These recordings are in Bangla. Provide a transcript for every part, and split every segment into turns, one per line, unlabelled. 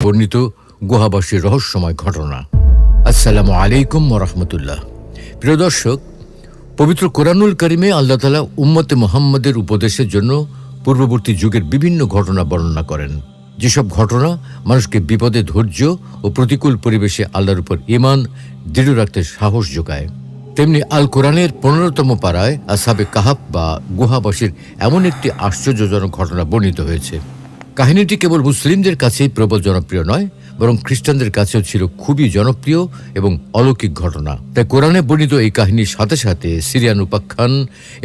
বর্ণিত গুহাবাসীর রহস্যময় ঘটনা। আসসালামু আলাইকুম ওয়া রাহমাতুল্লাহ। প্রিয় দর্শক, পবিত্র কোরআনুল কারিমে আল্লাহ তাআলা উম্মতে মুহাম্মাদের উপদেশের জন্য পূর্ববর্তী যুগের বিভিন্ন ঘটনা বর্ণনা করেন। যেসব ঘটনা মানুষকে বিপদে ধৈর্য ও প্রতিকূল পরিবেশে আল্লাহর উপর ঈমান দৃঢ় রাখতে সাহস যোগায়, তেমনি আল কোরআনের 15তম পারায় আসহাবে কাহাফ বা গুহাবাসীর এমন একটি আশ্চর্যজনক ঘটনা বর্ণিত হয়েছে। কাহিনীটি কেবল মুসলিমদের কাছেই প্রবল জনপ্রিয় নয়, বরং খ্রিস্টানদের কাছেও ছিল খুবই জনপ্রিয় এবং অলৌকিক ঘটনা। তাই কোরআনে বর্ণিত এই কাহিনীর সাথে সাথে সিরিয়ান উপাখ্যান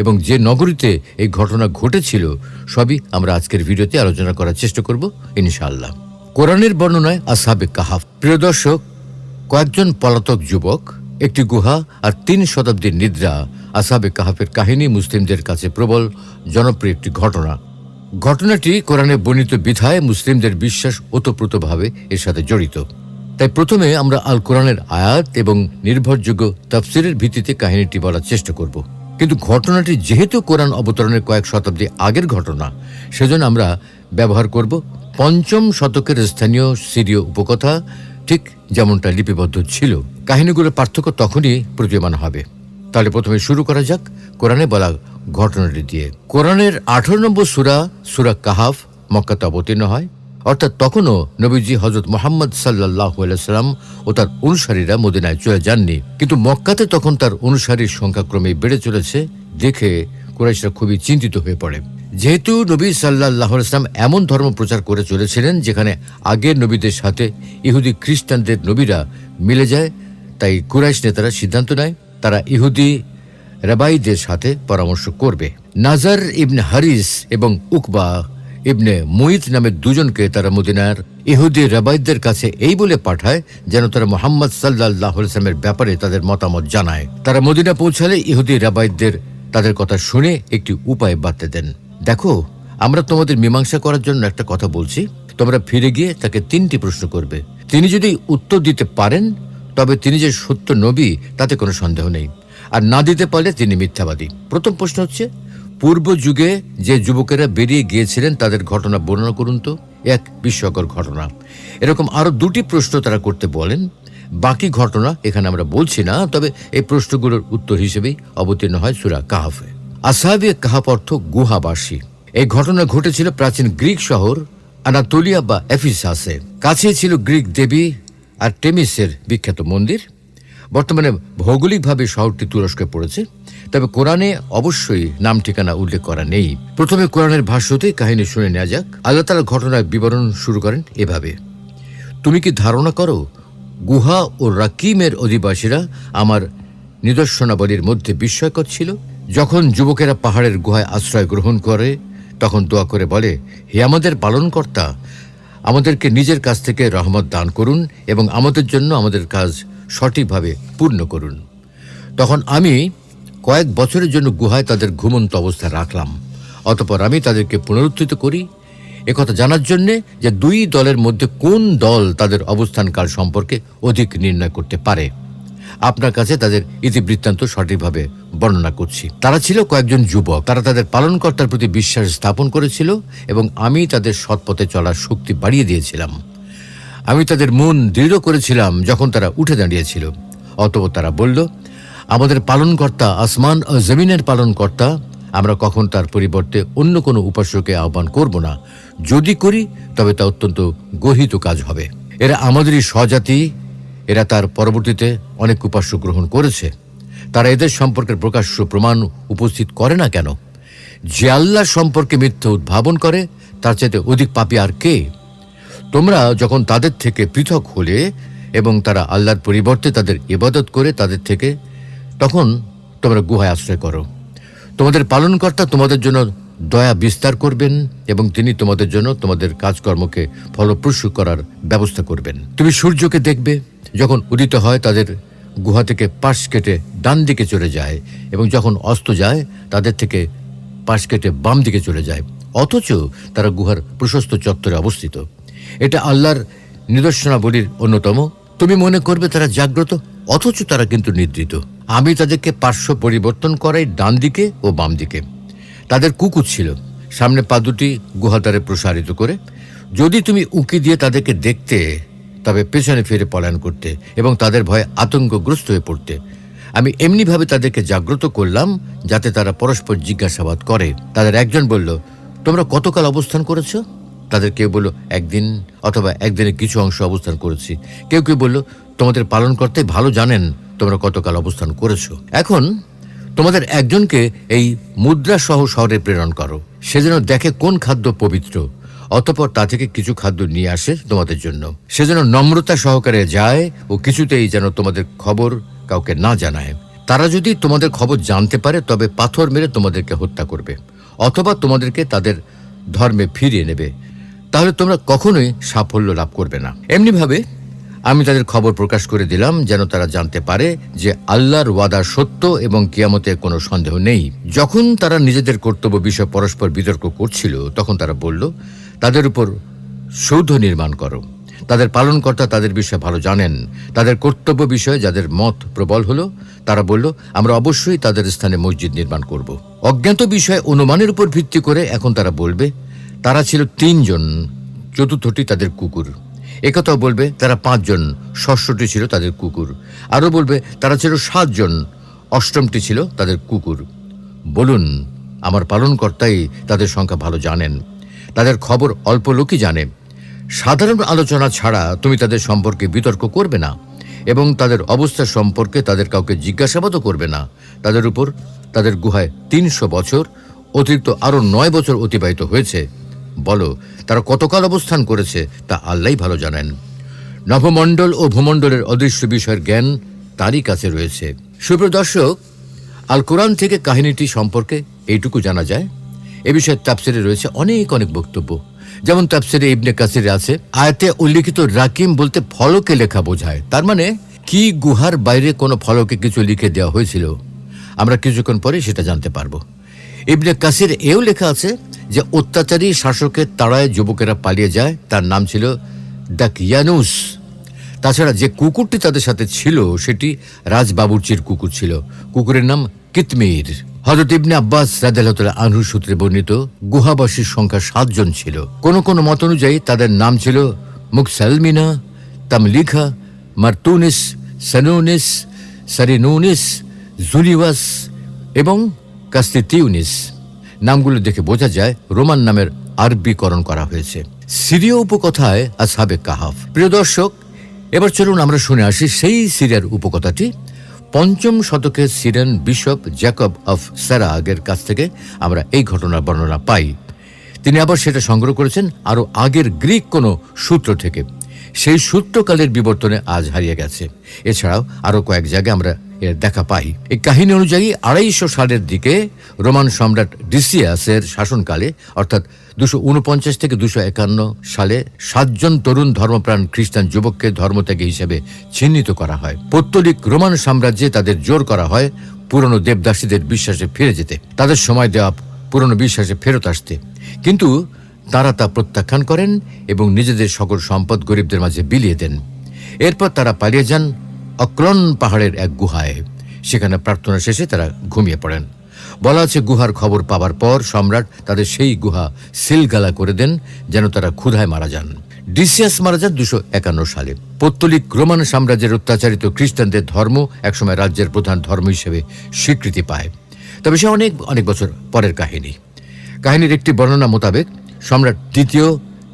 এবং যে নগরীতে এই ঘটনা ঘটেছিল সবই আমরা আজকের ভিডিওতে আলোচনা করার চেষ্টা করব ইনশাআল্লাহ। কোরআনের বর্ণনায় আসহাবে কাহাফ। প্রিয় দর্শক, কয়েকজন পলাতক যুবক, একটি গুহা আর 3 শতাব্দীর নিদ্রা। আসহাবে কাহাফের কাহিনী মুসলিমদের কাছে প্রবল জনপ্রিয় একটি ঘটনা। ঘটনাটি কোরআনে বর্ণিত বিধায় মুসলিমদের বিশ্বাস ওতপ্রোতভাবে এর সাথে জড়িত। তাই প্রথমে আমরা আল কোরআনের আয়াত এবং নির্ভরযোগ্য তাফসিরের ভিত্তিতে কাহিনীটি বলার চেষ্টা করব। কিন্তু ঘটনাটি যেহেতু কোরআন অবতরণের কয়েক শতাব্দী আগের ঘটনা, সেজন্য আমরা ব্যবহার করব 5ম শতকের স্থানীয় সিরীয় উপকথা, ঠিক যেমনটা লিপিবদ্ধ ছিল। কাহিনীগুলোর পার্থক্য তখনই প্রতীয়মান হবে। তাহলে প্রথমে শুরু করা যাক কোরআনে বলা ঘটনাটি দিয়ে। কোরআনের 18 নম্বর সূরা কাহাফ মক্কাতে অবতীর্ণ হয়। অর্থাৎ তখনও নবীজি হযরত মুহাম্মদ সাল্লাল্লাহু আলাইহি ওয়াসাল্লাম ও তার অনুসারীরা মদিনায় চলে যাননি, কিন্তু মক্কাতে তখন তার অনুসারীর সংখ্যা ক্রমেই বেড়ে চলেছে দেখে কুরাইশরা খুবই চিন্তিত হয়ে পড়ে। যেহেতু নবী সাল্লাল্লাহু আলাইহি ওয়াসাল্লাম এমন ধর্ম প্রচার করে চলেছিলেন যেখানে আগের নবীদের সাথে ইহুদি খ্রিস্টানদের নবীরা মিলে যায়, তাই কুরাইশ নেতারা সিদ্ধান্ত নেয় তারা ইহুদি রাবাইদের সাথে পরামর্শ করবে। নাজার ইবনে হারিস এবং উকবা ইবনে মুইত নামের দুজনকে তারা মদিনার ইহুদি রাবাইদের কাছে এই বলে পাঠায় যেন তারা মুহাম্মদ সাল্লাল্লাহু আলাইহি ওয়াসাল্লামের ব্যাপারে তাদের মতামত জানায়। তারা মদিনা পৌঁছালে ইহুদি রাবাইদের তাদের কথা শুনে একটি উপায় বাতলে দেন। দেখো, আমরা তোমাদের মীমাংসা করার জন্য একটা কথা বলছি, তোমরা ফিরে গিয়ে তাকে 3টি প্রশ্ন করবে। তিনি যদি উত্তর দিতে পারেন তবে তিনি যে সত্য নবী তাতে কোনো সন্দেহ নেই, আর না দিতে পারলে তিনি মিথ্যাবাদী। প্রথম প্রশ্ন হচ্ছে, পূর্ব যুগে যে যুবকেরা বেরিয়ে গিয়েছিলেন তাদের ঘটনা বর্ণনা করুন তো। এক বিস্ময়কর ঘটনা। এরকম আরো 2টি প্রশ্ন তারা করতে বলেন। বাকি ঘটনা এখানে আমরা বলছি না, তবে এই প্রশ্নগুলোর উত্তর হিসেবেই অবতীর্ণ হয় সূরা কাহাফে। আসহাবে কাহাফ অর্থ গুহাবাসী। এই ঘটনা ঘটেছিল প্রাচীন গ্রিক শহর আনাতোলিয়া বা এফিসাসে। কাছে ছিল গ্রিক দেবী আর্টেমিসের বিখ্যাত মন্দির। বর্তমানে ভৌগোলিকভাবে শহরটি তুরস্কে পড়েছে, তবে কোরআনে অবশ্যই নাম ঠিকানা উল্লেখ করা নেই। প্রথমে কোরআনের ভাষ্যতে কাহিনী শুনে নেওয়া যাক। আল্লাহ তাআলা ঘটনার বিবরণ শুরু করেন এভাবে: তুমি কি ধারণা করো গুহা ও রাকিমের অধিবাসীরা আমার নিদর্শনাবলীর মধ্যে বিস্ময়কর ছিল? যখন যুবকেরা পাহাড়ের গুহায় আশ্রয় গ্রহণ করে তখন দোয়া করে বলে, হে আমাদের পালনকর্তা, আমাদেরকে নিজের কাছ থেকে রহমত দান করুন এবং আমাদের জন্য আমাদের কাজ সঠিকভাবে পূর্ণ করুন। তখন আমি কয়েক বছরের জন্য গুহায় তাদের ঘুমন্ত অবস্থায় রাখলাম। অতঃপর আমি তাদেরকে পুনরুত্থিত করি একথা জানার জন্যে যে 2 দলের মধ্যে কোন দল তাদের অবস্থানকাল সম্পর্কে অধিক নির্ণয় করতে পারে। আপনার কাছে তাদের ইতিবৃত্তান্ত সঠিকভাবে বর্ণনা করছি। তারা ছিল কয়েকজন যুবক। তারা তাদের পালনকর্তার প্রতি বিশ্বাস স্থাপন করেছিল এবং আমি তাদের সৎপথে চলার শক্তি বাড়িয়ে দিয়েছিলাম। আমি তাদের মন দৃঢ় করেছিলাম যখন তারা উঠে দাঁড়িয়েছিল। অতঃপর তারা বলল, আমাদের পালনকর্তা আসমান ও জমিনের পালনকর্তা, আমরা কখন তার পরিবর্তে অন্য কোনো উপাস্যকে আহ্বান করব না। যদি করি তবে তা অত্যন্ত গর্হিত কাজ হবে। এরা আমাদেরই স্বজাতি। এরা তার পরবর্তীতে অনেক উপাস্য গ্রহণ করেছে। তারা এদের সম্পর্কে প্রকাশ্য প্রমাণ উপস্থিত করে না কেন? যে আল্লাহ সম্পর্কে মিথ্যা উদ্ভাবন করে তার চাইতে অধিক পাপী আর কে? তোমরা যখন তাদের থেকে পৃথক হলে এবং তারা আল্লাহর পরিবর্তে তাদের ইবাদত করে তাদের থেকে, তখন তোমরা গুহায় আশ্রয় করো। তোমাদের পালনকর্তা তোমাদের জন্য দয়া বিস্তার করবেন এবং তিনি তোমাদের জন্য তোমাদের কাজকর্মকে ফলপ্রসূ করার ব্যবস্থা করবেন। তুমি সূর্যকে দেখবে যখন উদিত হয় তাদের গুহা থেকে পাশ কেটে ডান দিকে চলে যায় এবং যখন অস্ত যায় তাদের থেকে পাশ কেটে বাম দিকে চলে যায়, অথচ তারা গুহার প্রশস্ত চত্বরে অবস্থিত। এটা আল্লাহর নিদর্শনাবলীর অন্যতম। তুমি মনে করবে তারা জাগ্রত, অথচ তারা কিন্তু নিদ্রিত। আমি তাদেরকে পার্শ্ব পরিবর্তন করাই ডান দিকে ও বাম দিকে। তাদের কুকুর ছিল, সামনে পা দুটি গুহাদ্বারে প্রসারিত করে যদি তুমি উঁকি দিয়ে তাদেরকে দেখতে, তবে পেছনে ফিরে পলায়ন করতে এবং তাদের ভয়ে আতঙ্কগ্রস্ত হয়ে পড়তে। আমি এমনিভাবে তাদেরকে জাগ্রত করলাম যাতে তারা পরস্পর জিজ্ঞাসাবাদ করে। তাদের একজন বলল, তোমরা কতকাল অবস্থান করেছো? তাদের কেউ বলল, একদিন অথবা একদিনের কিছু অংশ অবস্থান করেছি। কেউ কেউ বলল, তোমাদের পালনকর্তাই ভালো জানেন তোমরা কতকাল অবস্থান করেছো। এখন তোমাদের একজনকে এই মুদ্রা সহ শহরে প্রেরণ করো, সে যেন দেখে কোন খাদ্য পবিত্র, অতঃপর তা থেকে কিছু খাদ্য নিয়ে আসে তোমাদের জন্য। সে যেন নম্রতা সহকারে যায় ও কিছুতেই যেন তোমাদের খবর কাউকে না জানায়। তারা যদি তোমাদের খবর জানতে পারে তবে পাথর মেরে তোমাদেরকে হত্যা করবে অথবা তোমাদেরকে তাদের ধর্মে ফিরিয়ে নেবে। তাহলে তোমরা কখনোই সাফল্য লাভ করবে না। এমনিভাবে আমি তাদের খবর প্রকাশ করে দিলাম যেন তারা জানতে পারে যে আল্লাহর ওয়াদা সত্য এবং কিয়ামতে কোনো সন্দেহ নেই। যখন তারা নিজেদের কর্তব্য বিষয়ে পরস্পর বিতর্ক করছিল, তখন তারা বলল, তাদের উপর সৌধ নির্মাণ করো। তাদের পালনকর্তা তাদের বিষয়ে ভালো জানেন। তাদের কর্তব্য বিষয়ে যাদের মত প্রবল হলো, তারা বলল, আমরা অবশ্যই তাদের স্থানে মসজিদ নির্মাণ করব। অজ্ঞাত বিষয়ে অনুমানের উপর ভিত্তি করে এখন তারা বলবে, তারা ছিল 3 জন, চতুর্থটি তাদের কুকুর। একথাও বলবে তারা 5 জন, ষষ্ঠটি ছিল তাদের কুকুর। আরও বলবে তারা ছিল 7 জন, অষ্টমটি ছিল তাদের কুকুর। বলুন, আমার পালনকর্তাই তাদের সংখ্যা ভালো জানেন। তাদের খবর অল্প লোকই জানে। সাধারণ আলোচনা ছাড়া তুমি তাদের সম্পর্কে বিতর্ক করবে না এবং তাদের অবস্থা সম্পর্কে তাদের কাউকে জিজ্ঞাসাবাদও করবে না। তাদের উপর তাদের গুহায় 300 বছর অতিরিক্ত আরও 9 বছর অতিবাহিত হয়েছে। বলো, তারা কতকাল অবস্থান করেছে তা আল্লাহই ভালো জানেন। নভমণ্ডল ও ভূমণ্ডলের অদৃশ্য বিষয়ের জ্ঞান তারই কাছে রয়েছে। সুপ্রিয় দর্শক, আল কোরআন থেকে কাহিনীটি সম্পর্কে এইটুকু জানা যায়। এ বিষয়ে তাফসিরে রয়েছে অনেক বক্তব্য। যেমন তাফসিরে ইবনে কাসিরে আছে, আয়াতে উল্লিখিত রাকিম বলতে ফলকে লেখা বোঝায়। তার মানে কি গুহার বাইরে কোনো ফলকে কিছু লিখে দেওয়া হয়েছিল? আমরা কিছুক্ষণ পরে সেটা জানতে পারবো। ইবনে কাসির এও লেখা আছে যে অত্যাচারী শাসকের তাড়ায় যুবকেরা পালিয়ে যায়, তার নাম ছিল দাকিয়ানুস। তাছাড়া যে কুকুরটি তাদের সাথে ছিল সেটি রাজবাবুর্চির কুকুর ছিল। কুকুরের নাম কিতমির। হযরত ইবনে আব্বাস রাদিয়াল্লাহু তাআলা আনহু সূত্রে বর্ণিত, গুহাবাসীর সংখ্যা 7 জন ছিল। কোন কোন মত অনুযায়ী তাদের নাম ছিল মুকসালমিনা, তামলিখা, মারতুনিস, সানুনিস, সারিনুনিস, জুলিওয়াস এবং কাস্তিতিউনিস। নামগুলো দেখে বোঝা যায় রোমান নামের আরবিকরণ করা হয়েছে। সিরীয় উপকথায় আসহাবে কাহাফ। প্রিয় দর্শক, এবার চলুন আমরা শুনে আসি সেই সিরিয়ার উপকথাটি। 5ম শতকের সিরিয়ান বিশপ জ্যাকব অফ সেরাগের কাছ থেকে আমরা এই ঘটনার বর্ণনা পাই। তিনি আবার সেটা সংগ্রহ করেছেন আরও আগের গ্রিক কোনো সূত্র থেকে। সেই সূত্রকালের বিবর্তনে আজ হারিয়ে গেছে। এছাড়াও আরও কয়েক জায়গায় আমরা এর দেখা পাই। এই কাহিনী অনুযায়ী 250 সালের দিকে রোমান সম্রাট ডিসিয়াসের শাসনকালে, অর্থাৎ 249 থেকে 251 সালে 7 জন তরুণ ধর্মপ্রাণ খ্রিস্টান যুবককে ধর্মত্যাগী হিসেবে চিহ্নিত করা হয়। পৌত্তলিক রোমান সাম্রাজ্যে তাদের জোর করা হয় পুরনো দেবদাসীদের বিশ্বাসে ফিরে যেতে, তাদের সময় দেওয়া পুরনো বিশ্বাসে ফেরত আসতে। কিন্তু তারা তা প্রত্যাখ্যান করেন এবং নিজেদের সকল সম্পদ গরিবদের মাঝে বিলিয়ে দেন। এরপর তারা পালিয়ে যান অক্রন পাহাড়ের এক গুহায়। সেখানে প্রার্থনা শেষে তারা ঘুমিয়ে পড়েন। বলা আছে, গুহার খবর পাওয়ার পর সম্রাট তাদের সেই গুহা সিলগালা করে দেন যেন তারা ক্ষুধায় মারা যান। ডিসিয়াস মারা যান 251 সালে। পৌত্তলিক রোমান সাম্রাজ্যের অত্যাচারিত খ্রিস্টানদের ধর্ম একসময় রাজ্যের প্রধান ধর্ম হিসেবে স্বীকৃতি পায়। তবে সে অনেক বছর পরের কাহিনী। কাহিনীর একটি বর্ণনা মোতাবেক সম্রাট দ্বিতীয়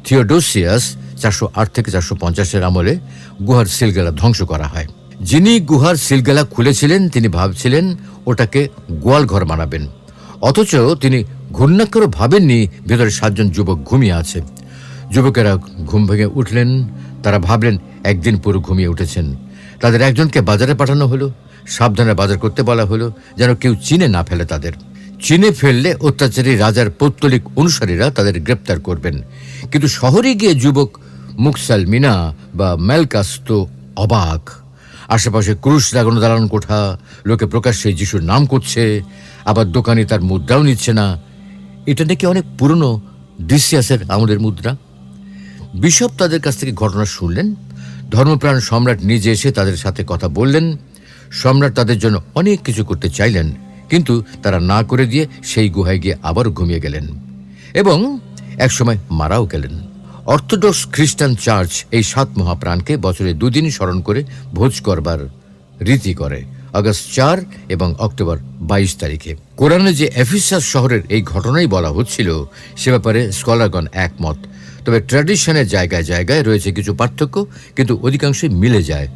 থিওডোসিয়াস 408 থেকে 450 আমলে গুহার সিলগালা ধ্বংস করা হয়। যিনি গুহার সিলগালা খুলেছিলেন তিনি ভাবছিলেন ওটাকে গোয়ালঘর বানাবেন, অথচ তিনি ঘূর্ণাক্ষরও ভাবেননি ভেতরে 7 জন যুবক ঘুমিয়ে আছে। যুবকেরা ঘুম ভেঙে উঠলেন। তারা ভাবলেন একদিন পুরো ঘুমিয়ে উঠেছেন। তাদের একজনকে বাজারে পাঠানো হলো। সাবধানে বাজার করতে বলা হলো যেন কেউ চিনে না ফেলে তাদের। চিনে ফেললে অত্যাচারী রাজার পৌত্তলিক অনুসারীরা তাদের গ্রেপ্তার করবেন। কিন্তু শহরে গিয়ে যুবক মুকসালমিনা বা ম্যালকাস তো অবাক। আশেপাশে ক্রুশ লাগানো দালান কোঠা, লোকে প্রকাশ্যে যিশুর নাম করছে, আবার দোকানি তার মুদ্রাও নিচ্ছে না। এটা নাকি অনেক পুরনো ডিসিয়াসের আমলের মুদ্রা। বিশপ তাদের কাছ থেকে ঘটনা শুনলেন। ধর্মপ্রাণ সম্রাট নিজে এসে তাদের সাথে কথা বললেন। সম্রাট তাদের জন্য অনেক কিছু করতে চাইলেন, কিন্তু তারা না করে দিয়ে সেই গুহায় গিয়ে আবার ঘুমিয়ে গেলেন এবং একসময় মারাও গেলেন। অর্থোডক্স খ্রিস্টান চার্চ এই 7 মহাপ্রাণকে বছরে 2 দিন স্মরণ করে ভোজ করবার রীতি করে, আগস্ট 4 এবং অক্টোবর 22 তারিখে। কোরআনে যে এফিসাস শহরের এই ঘটনাই বলা হচ্ছিল সে ব্যাপারে স্কলারগণ একমত, তবে ট্র্যাডিশনের জায়গায় জায়গায় রয়েছে কিছু পার্থক্য, কিন্তু অধিকাংশই মিলে যায়।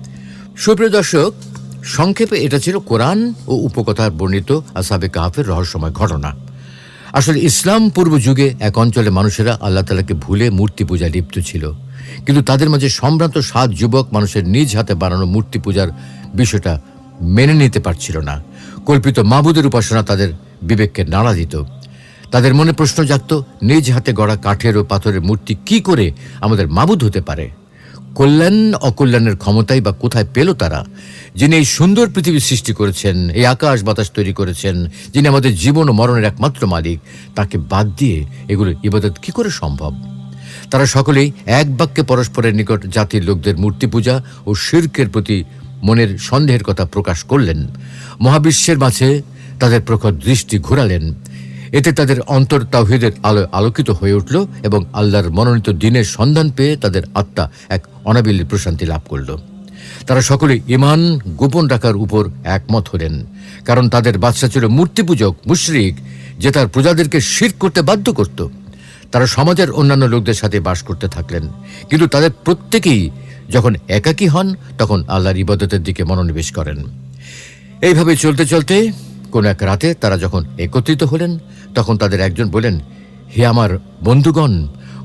সুপ্রিয় দর্শক, সংক্ষেপে এটা ছিল কোরআন ও উপকথার বর্ণিত আসহাবে কাহফের রহস্যময় ঘটনা। আসলে ইসলাম পূর্ব যুগে এক অঞ্চলে মানুষেরা আল্লাহ তাআলাকে ভুলে মূর্তি পূজায় লিপ্ত ছিল, কিন্তু তাদের মাঝে সম্ভ্রান্ত 7 যুবক মানুষের নিজ হাতে বানানো মূর্তি পূজার বিষয়টা মেনে নিতে পারছিল না। কল্পিত মাবুদের উপাসনা তাদের বিবেককে নাড়া দিত। তাদের মনে প্রশ্ন জাগত, নিজ হাতে গড়া কাঠের ও পাথরের মূর্তি কি করে আমাদের মাবুদ হতে পারে? কল্যাণ অকল্যাণের ক্ষমতাই বা কোথায় পেল তারা? যিনি এই সুন্দর পৃথিবী সৃষ্টি করেছেন, এই আকাশ বাতাস তৈরি করেছেন, যিনি আমাদের জীবন ও মরণের একমাত্র মালিক, তাকে বাদ দিয়ে এগুলো ইবাদত কি করে সম্ভব? তারা সকলেই এক বাক্যে পরস্পরের নিকট জাতির লোকদের মূর্তি পূজা ও শিরকের প্রতি মনের সন্দেহের কথা প্রকাশ করলেন। মহাবিশ্বের মাঝে তাদের প্রখর দৃষ্টি ঘোরালেন। এতে তাদের অন্তর তাওহীদের আলোয় আলোকিত হয়ে উঠল এবং আল্লাহর মনোনীত দিনের সন্ধান পেয়ে তাদের আত্মা এক অনাবিল প্রশান্তি লাভ করল। তারা সকলেই ঈমান গোপন রাখার উপর একমত হলেন, কারণ তাদের বাদশা ছিল মূর্তি পূজক মুশরিক, যে তার প্রজাদেরকে শিরক করতে বাধ্য করত। তারা সমাজের অন্যান্য লোকদের সাথে বাস করতে থাকলেন, কিন্তু তাদের প্রত্যেকেই যখন একাকী হন তখন আল্লাহর ইবাদতের দিকে মনোনিবেশ করেন। এইভাবে চলতে চলতে কোনো এক রাতে তারা যখন একত্রিত হলেন, তখন তাদের একজন বলেন, হে আমার বন্ধুগণ,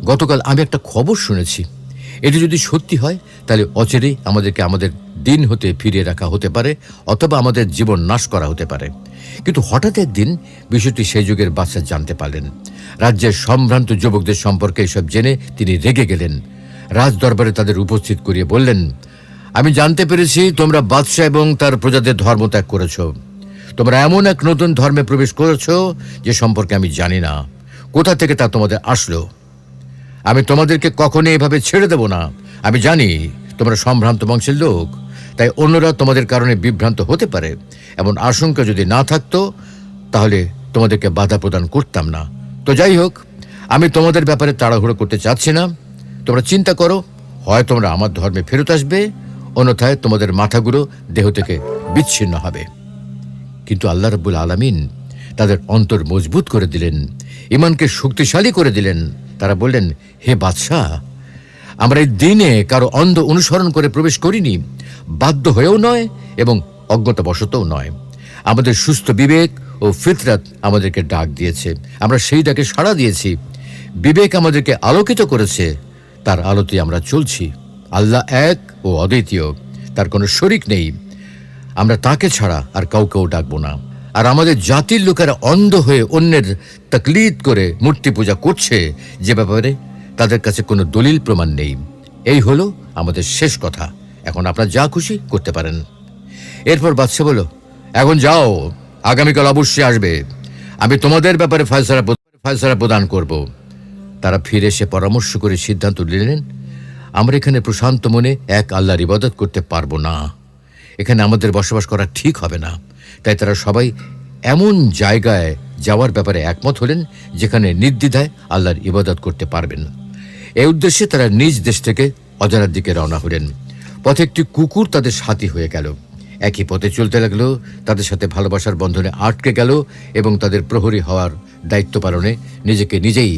গতকাল আমি একটা খবর শুনেছি। এটি যদি সত্যি হয় তাহলে অচিরেই আমাদেরকে আমাদের দিন হতে ফিরিয়ে রাখা হতে পারে, অথবা আমাদের জীবন নাশ করা হতে পারে। কিন্তু হঠাৎ একদিন বিষয়টি সেই যুগের বাদশা জানতে পারলেন। রাজ্যের সম্ভ্রান্ত যুবকদের সম্পর্কে এসব জেনে তিনি রেগে গেলেন। রাজ দরবারে তাদের উপস্থিত করিয়ে বললেন, আমি জানতে পেরেছি তোমরা বাদশা এবং তার প্রজাদের ধর্ম ত্যাগ করেছ। তোমরা এমন এক নতুন ধর্মে প্রবেশ করেছ যে সম্পর্কে আমি জানি না। কোথা থেকে তা তোমাদের আসলো? আমি তোমাদেরকে কখনোই এভাবে ছেড়ে দেব না। আমি জানি তোমরা সম্ভ্রান্ত বংশের লোক, তাই অন্যরা তোমাদের কারণে বিভ্রান্ত হতে পারে। এমন আশঙ্কা যদি না থাকতো তাহলে তোমাদেরকে বাধা প্রদান করতাম না। তো যাই হোক, আমি তোমাদের ব্যাপারে তাড়াহুড়ো করতে চাচ্ছি না। তোমরা চিন্তা করো, হয় তোমরা আমার ধর্মে ফেরত আসবে, অন্যথায় তোমাদের মাথাগুলো দেহ থেকে বিচ্ছিন্ন হবে। কিন্তু আল্লাহ রাব্বুল আলামিন তাদের অন্তর মজবুত করে দিলেন, ঈমানকে শক্তিশালী করে দিলেন। তারা বললেন, হে বাদশাহ, আমরা এই দিনে কারো অন্ধ অনুসরণ করে প্রবেশ করিনি, বাধ্য হয়েও নয় এবং অজ্ঞতাবশতও নয়। আমাদের সুস্থ বিবেক ও ফিতরাত আমাদেরকে ডাক দিয়েছে, আমরা সেই ডাকে সাড়া দিয়েছি। বিবেক আমাদেরকে আলোকিত করেছে, তার আলোতে আমরা চলছি। আল্লাহ এক ও অদ্বিতীয়, তার কোনো শরিক নেই। আমরা তাকে ছাড়া আর কাউকেও ডাকবো না। আর আমাদের জাতির লোকেরা অন্ধ হয়ে অন্যের তাকলিদ করে মূর্তি পূজা করছে, যে ব্যাপারে তাদের কাছে কোনো দলিল প্রমাণ নেই। এই হলো আমাদের শেষ কথা। এখন আপনারা যা খুশি করতে পারেন। এরপর বাদশা বলল, এখন যাও, আগামীকাল অবশ্যই আসবে, আমি তোমাদের ব্যাপারে ফয়সালা প্রদান করব। তারা ফিরে এসে পরামর্শ করে সিদ্ধান্ত নিলেন, আমরা এখানে প্রশান্ত মনে এক আল্লাহর ইবাদত করতে পারবো না। এখানে আমাদের বসবাস করা ঠিক হবে না। তাই তারা সবাই এমন জায়গায় যাওয়ার ব্যাপারে একমত হলেন যেখানে নির্দ্বিধায় আল্লাহর ইবাদত করতে পারবেন। এই উদ্দেশ্যে তারা নিজ দেশ থেকে অজানার দিকে রওনা হলেন। পথে একটি কুকুর তাদের সাথী হয়ে গেল। একই পথে চলতে লাগলো, তাদের সাথে ভালোবাসার বন্ধনে আটকে গেল এবং তাদের প্রহরী হওয়ার দায়িত্ব পালনে নিজেকে নিজেই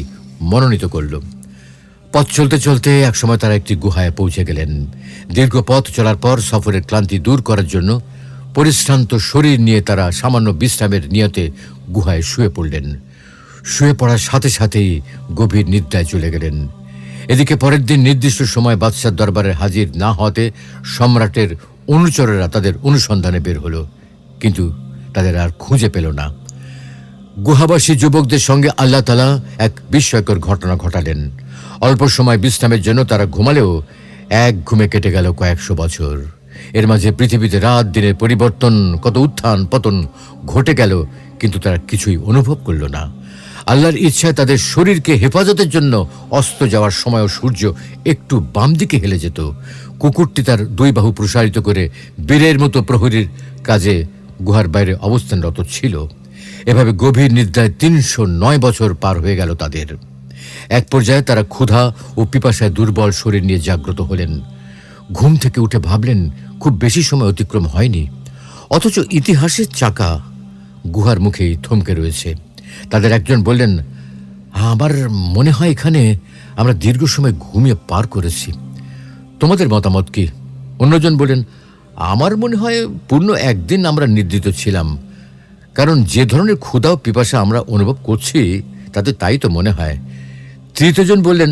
মনোনীত করল। পথ চলতে চলতে একসময় তারা একটি গুহায় পৌঁছে গেলেন। দীর্ঘ পথ চলার পর সফরের ক্লান্তি দূর করার জন্য পরিশ্রান্ত শরীর নিয়ে তারা সামান্য বিশ্রামের নিয়তে গুহায় শুয়ে পড়লেন। শুয়ে পড়ার সাথে সাথেই গভীর নিদ্রায় চলে গেলেন। এদিকে পরের দিন নির্দিষ্ট সময় বাদশার দরবারে হাজির না হতে সম্রাটের অনুচরেরা তাদের অনুসন্ধানে বের হলো, কিন্তু তাদের আর খুঁজে পেল না। গুহাবাসী যুবকদের সঙ্গে আল্লাহ তাআলা এক বিস্ময়কর ঘটনা ঘটালেন। অল্প সময় বিশ্রামের জন্য তারা ঘুমালেও এক ঘুমে কেটে গেল কয়েকশো বছর। এর মাঝে পৃথিবীতে রাত দিনের পরিবর্তন, কত উত্থান পতন ঘটে গেল, কিন্তু তারা কিছুই অনুভব করল না। আল্লাহর ইচ্ছায় তাদের শরীরকে হেফাজতের জন্য অস্ত যাওয়ার সময়ও সূর্য একটু বাম দিকে হেলে যেত। কুকুরটি তার 2 বাহু প্রসারিত করে বীরের মতো প্রহরীর কাজে গুহার বাইরে অবস্থানরত ছিল। এভাবে গভীর নিদ্রায় 309 বছর পার হয়ে গেল তাদের। এক পর্যায়ে তারা ক্ষুধা ও পিপাসায় দুর্বল শরীর নিয়ে জাগ্রত হলেন। ঘুম থেকে উঠে ভাবলেন খুব বেশি সময় অতিক্রম হয়নি, অথচ ইতিহাসের চাকা গুহার মুখেই থমকে রয়েছে। তাদের একজন বললেন, আমার মনে হয় এখানে আমরা দীর্ঘ সময় ঘুমিয়ে পার করেছি। তোমাদের মতামত কি? অন্যজন বলেন, আমার মনে হয় পূর্ণ একদিন আমরা নিদ্রিত ছিলাম, কারণ যে ধরনের ক্ষুধা ও পিপাসা আমরা অনুভব করছি তাতে তাই তো মনে হয়। তৃতীয়জন বললেন,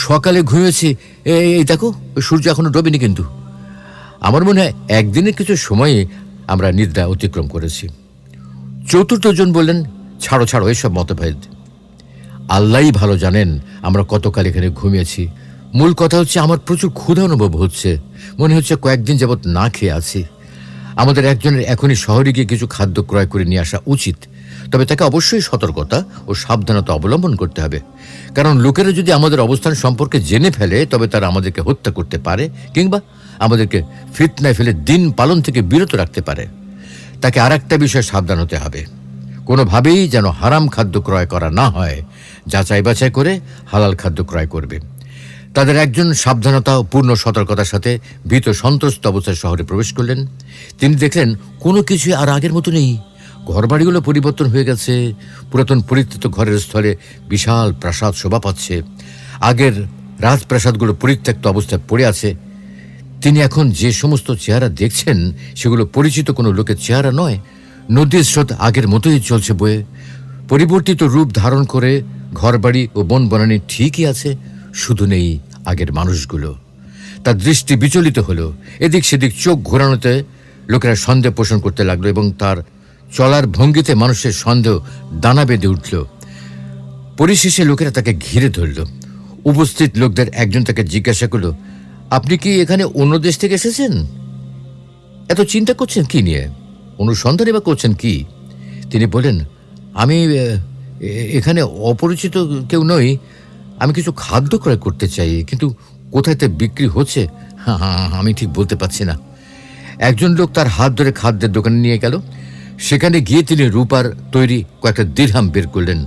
সকালে ঘুমিয়েছি, এই দেখো সূর্য এখনো ডোবেনি, কিন্তু আমার মনে হয় একদিনের কিছু সময়ে আমরা নিদ্রা অতিক্রম করেছি। চতুর্থজন বললেন, ছাড়ো ছাড়ো এসব মতভেদ, আল্লাহই ভালো জানেন আমরা কতকাল এখানে ঘুমিয়েছি। মূল কথা হচ্ছে আমার প্রচুর ক্ষুধা অনুভব হচ্ছে, মনে হচ্ছে কয়েকদিন যাবৎ না খেয়ে আছি। আমাদের একজনের এখনই শহরে গিয়ে কিছু খাদ্য ক্রয় করে নিয়ে আসা উচিত, তবে তাকে অবশ্যই সতর্কতা ও সাবধানতা অবলম্বন করতে হবে, কারণ লোকেরা যদি আমাদের অবস্থান সম্পর্কে জেনে ফেলে তবে তারা আমাদেরকে হত্যা করতে পারে কিংবা আমাদেরকে ফিতনায় ফেলে দিন পালন থেকে বিরত রাখতে পারে। তাকে আর একটা বিষয়ে সাবধান হতে হবে, কোনোভাবেই যেন হারাম খাদ্য ক্রয় করা না হয়, যাচাই বাছাই করে হালাল খাদ্য ক্রয় করবে। তাদের একজন সাবধানতা ও পূর্ণ সতর্কতার সাথে ভীত সন্ত্রস্ত অবস্থায় শহরে প্রবেশ করলেন। তিনি দেখলেন কোনো কিছুই আর আগের মতো নেই। ঘরবাড়িগুলো পরিবর্তন হয়ে গেছে, পুরাতন পরিত্যক্ত ঘরের স্থলে বিশাল প্রাসাদ শোভা পাচ্ছে। আগের রাজপ্রাসাদগুলো পরিত্যক্ত অবস্থায় পড়ে আছে। তিনি এখন যে সমস্ত চেহারা দেখছেন সেগুলো পরিচিত কোনো লোকের চেহারা নয়। নদীর স্রোত আগের মতোই চলছে বয়ে, পরিবর্তিত রূপ ধারণ করে ঘরবাড়ি ও বন বনানী ঠিকই আছে, শুধু নেই আগের মানুষগুলো। তার দৃষ্টি বিচলিত হলো, এদিক সেদিক চোখ ঘোরানোতে লোকেরা সন্দেহ পোষণ করতে লাগলো এবং তার চলার ভঙ্গিতে মানুষের সন্দেহ দানা বেঁধে উঠল। পরিশেষে লোকেরা তাকে ঘিরে ধরল। উপস্থিত লোকদের একজন তাকে জিজ্ঞাসা করল, আপনি কি এখানে অন্য দেশ থেকে এসেছেন? এত চিন্তা করছেন কি নিয়ে? অনুসন্ধানই বা করছেন কি? তিনি বলেন, আমি এখানে অপরিচিত কেউ নই, আমি কিছু খাদ্য ক্রয় করতে চাই, কিন্তু কোথায় তা বিক্রি হচ্ছে আমি ঠিক বলতে পারছি না। একজন লোক তার হাত ধরে খাদ্যের দোকানে নিয়ে গেল। সেখানে গিয়ে তিনি রূপার তৈরি কয়েকটা দিরহাম বের করলেন।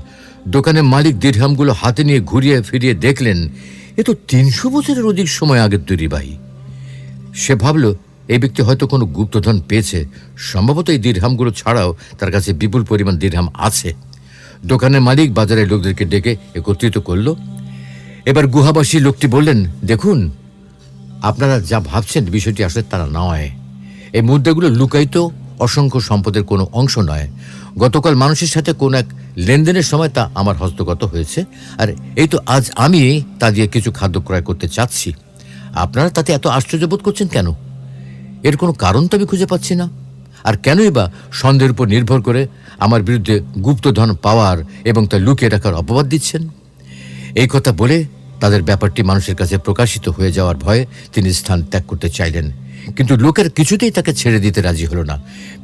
দোকানের মালিক দিরহামগুলো হাতে নিয়ে ঘুরিয়ে ফিরিয়ে দেখলেন, এ তো ৩০০ বছরের অধিক সময় আগের তৈরি ভাই। সে ভাবল এই ব্যক্তি হয়তো কোনো গুপ্তধন পেয়েছে, সম্ভবত এই দিরহামগুলো ছাড়াও তার কাছে বিপুল পরিমাণ দিরহাম আছে। দোকানের মালিক বাজারের লোকদেরকে ডেকে একত্রিত করল। এবার গুহাবাসী লোকটি বললেন, দেখুন, আপনারা যা ভাবছেন বিষয়টি আসলে তারা নয়। এই মুদ্রাগুলো লুকায়িত অসংখ্য সম্পদের কোনো অংশ নয়। গতকাল মানুষের সাথে কোনো এক লেনদেনের সময় তা আমার হস্তগত হয়েছে, আর এই তো আজ আমি তা দিয়ে কিছু খাদ্য ক্রয় করতে চাচ্ছি। আপনারা তাতে এত আশ্চর্য বোধ করছেন কেন? এর কোনো কারণ তো আমি খুঁজে পাচ্ছি না। আর কেনই বা সন্দেহের উপর নির্ভর করে আমার বিরুদ্ধে গুপ্তধন পাওয়ার এবং তা লুকিয়ে রাখার অপবাদ দিচ্ছেন? এই কথা বলে তাদের ব্যাপারটি মানুষের কাছে প্রকাশিত হয়ে যাওয়ার ভয়ে তিনি স্থান ত্যাগ করতে চাইলেন, কিন্তু লোকের কিছুতেই তাকে ছেড়ে দিতে রাজি হলো না।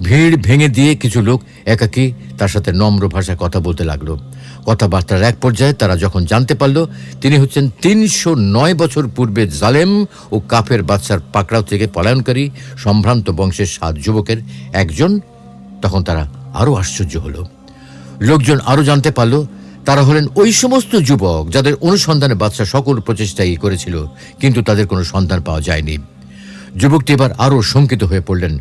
ভিড় ভেঙে দিয়ে কিছু লোক একাকী তার সাথে নম্র ভাষায় কথা বলতে লাগলো। কথাবার্তার এক পর্যায়ে তারা যখন জানতে পারল তিনি হচ্ছেন ৩০৯ বছর পূর্বে জালেম ও কাফের বাদশার পাকড়াও থেকে পলায়নকারী সম্ভ্রান্ত বংশের ৭ যুবকের একজন, তখন তারা আরো আশ্চর্য হলো। লোকজন আরো জানতে পারল তারা হলেন ওই সমস্ত যুবক যাদের অনুসন্ধানে বাদশা সকল প্রচেষ্টাই করেছিল, কিন্তু তাদের কোনো সন্ধান পাওয়া যায়নি। যুবকটি এবার আরো শঙ্কিত হয়ে পড়লেন,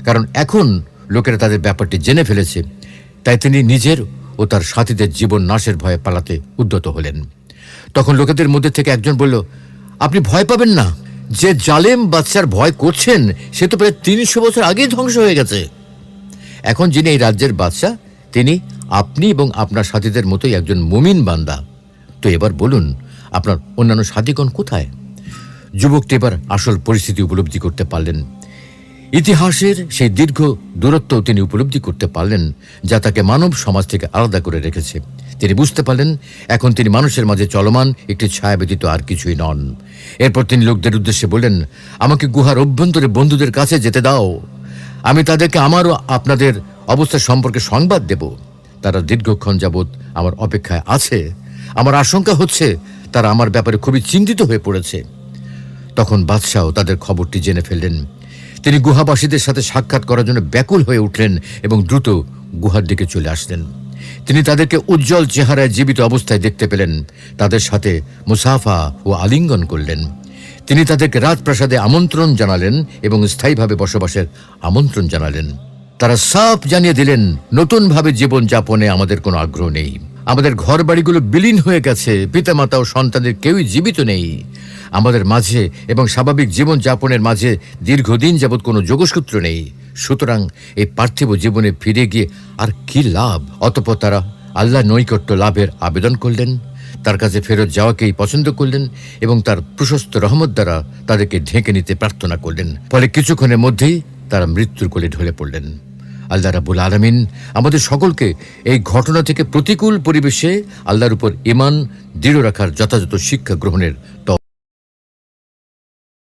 কারণ এখন লোকেরা তাদের ব্যাপারটি জেনে ফেলেছে। তাই তিনি নিজের ও তার সাথীদের জীবন নাশের ভয়ে পালাতে উদ্যত হলেন। তখন লোকেদের মধ্যে থেকে একজন বলল, আপনি ভয় পাবেন না, যে জালেম বাদশার ভয় করছেন সে তো প্রায় ৩০০ বছর আগেই ধ্বংস হয়ে গেছে। এখন যিনি এই রাজ্যের বাদশা তিনি আপনি এবং আপনার সাথীদের মতোই একজন মুমিন বান্দা। তো এবার বলুন, আপনার অন্যান্য সাথীগণ কোথায়? যুবকটি এবার আসল পরিস্থিতি উপলব্ধি করতে পারলেন। ইতিহাসের সেই দীর্ঘ দূরত্ব তিনি উপলব্ধি করতে পারলেন যা তাকে মানব সমাজ থেকে আলাদা করে রেখেছে। তিনি বুঝতে পারলেন এখন তিনি মানুষের মাঝে চলমান একটি ছায়া ব্যতীত আর কিছুই নন। এরপর তিনি লোকদের উদ্দেশ্যে বললেন, আমাকে গুহার অভ্যন্তরে বন্ধুদের কাছে যেতে দাও, আমি তাদেরকে আমারও আপনাদের অবস্থা সম্পর্কে সংবাদ দেব। তারা দীর্ঘক্ষণ যাবৎ আমার অপেক্ষায় আছে। আমার আশঙ্কা হচ্ছে তারা আমার ব্যাপারে খুবই চিন্তিত হয়ে পড়েছে। তখন বাদশাহ তাদের খবরটি জেনে ফেললেন। তিনি গুহাবাসীদের সাথে সাক্ষাৎ করার জন্য ব্যাকুল হয়ে উঠলেন এবং দ্রুত গুহার দিকে চলে আসলেন। তিনি তাদেরকে উজ্জ্বল চেহারায় জীবিত অবস্থায় দেখতে পেলেন। তাদের সাথে মুসাফা ও আলিঙ্গন করলেন। তিনি তাদেরকে রাজপ্রাসাদে আমন্ত্রণ জানালেন এবং স্থায়ীভাবে বসবাসের আমন্ত্রণ জানালেন। তারা সাফ জানিয়ে দিলেন, নতুনভাবে জীবন যাপনে আমাদের কোনো আগ্রহ নেই। আমাদের ঘর বাড়িগুলো বিলীন হয়ে গেছে, পিতামাতা ও সন্তানদের কেউই জীবিত নেই আমাদের মাঝে, এবং স্বাভাবিক জীবন যাপনের মাঝে দীর্ঘদিন যাবৎ কোনো যোগসূত্র নেই। সুতরাং এই পার্থিব জীবনে ফিরে গিয়ে আর কি লাভ? অতঃপর তারা আল্লাহ নৈকট্য লাভের আবেদন করলেন, তার কাছে ফেরত যাওয়াকেই পছন্দ করলেন এবং তার প্রশস্ত রহমত দ্বারা তাদেরকে ঢেকে নিতে প্রার্থনা করলেন। ফলে কিছুক্ষণের মধ্যেই তারা মৃত্যুর কোলে ঢলে পড়লেন। আল্লাহ রাব্বুল আলামিন আমাদের সকলকে এই ঘটনা থেকে প্রতিকূল পরিবেশে আল্লাহর উপর ঈমান দৃঢ় রাখার যথাযথ শিক্ষা গ্রহণের